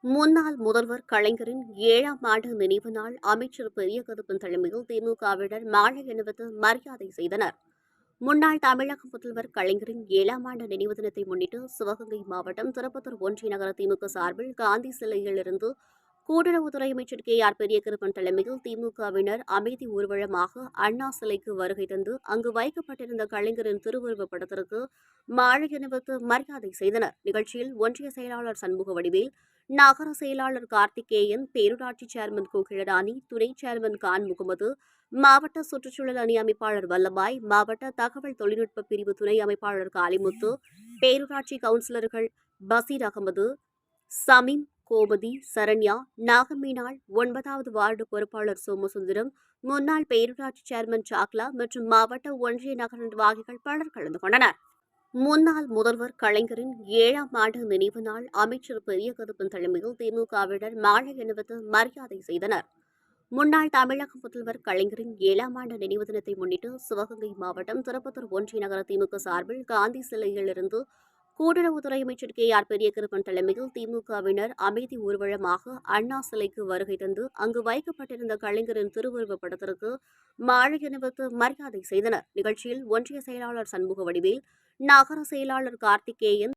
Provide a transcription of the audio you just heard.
முன்னாள் முதல்வர் கலைஞரின் 7ஆம் ஆண்டு நினைவு நாள் அமைச்சர் பெரியகருப்பன் தலைமையில் திமுகவினர் மாலை அணிவித்து மரியாதை செய்தனர். முன்னாள் தமிழக முதல்வர் கலைஞரின் 7ஆம் ஆண்டு நினைவு தினத்தை முன்னிட்டு சிவகங்கை மாவட்டம் திருப்பத்தூர் ஒன்றிய நகர திமுக சார்பில் காந்தி சிலையிலிருந்து கூட்டுறவுத்துறை அமைச்சர் கே.ஆர். பெரியகருப்பன் தலைமையில் திமுகவினர் அமைதி ஊர்வலமாக அண்ணா சிலைக்கு வருகை தந்து அங்கு வைக்கப்பட்டிருந்த கலைஞரின் திருவுருவப் படத்திற்கு மாலை அணிவித்து மரியாதை செய்தனர். நிகழ்ச்சியில் ஒன்றிய செயலாளர் சண்முக வடிவேல், நகர செயலாளர் கார்த்திகேயன், பேரூராட்சி சேர்மன் கோகிலராணி, துணை சேர்மன் கான் முகமது, மாவட்ட சுற்றுச்சூழல் அணி அமைப்பாளர் வல்லபாய், மாவட்ட தகவல் தொழில்நுட்ப பிரிவு துணை அமைப்பாளர் காளிமுத்து, பேரூராட்சி கவுன்சிலர்கள் பசீர் அகமது, சமீம், கோமதி, சரண்யா, நாகமீனாள், 9வது வார்டு பொறுப்பாளர் சோமசுந்தரம், முன்னாள் பேரூராட்சி சேர்மன் சாக்லா மற்றும் மாவட்ட ஒன்றிய நகர நிர்வாகிகள் பலர் கலந்து கொண்டனர். முன்னாள் முதல்வர் கலைஞரின் 7ஆம் ஆண்டு நினைவு நாள் அமைச்சர் பெரியகருப்பன் தலைமையில் திமுகவினர் மாலை அணிவித்து மரியாதை செய்தனர். முன்னாள் தமிழக முதல்வர் கலைஞரின் 7ஆம் ஆண்டு நினைவு தினத்தை முன்னிட்டு சிவகங்கை மாவட்டம் திருப்பத்தூர் ஒன்றிய நகர திமுக சார்பில் காந்தி சிலையிலிருந்து கூட்டுறவுத்துறை அமைச்சர் கே.ஆர். பெரியகருப்பன் தலைமையில் திமுகவினர் அமைதி ஊர்வலமாக அண்ணா சிலைக்கு வருகை தந்து அங்கு வைக்கப்பட்டிருந்த கலைஞரின் திருவுருவப் படத்திற்கு மாலை அணிவித்து மரியாதை செய்தனர். நிகழ்ச்சியில் ஒன்றிய செயலாளர் சண்முக வடிவேல், நகர செயலாளர் கார்த்திகேயன்,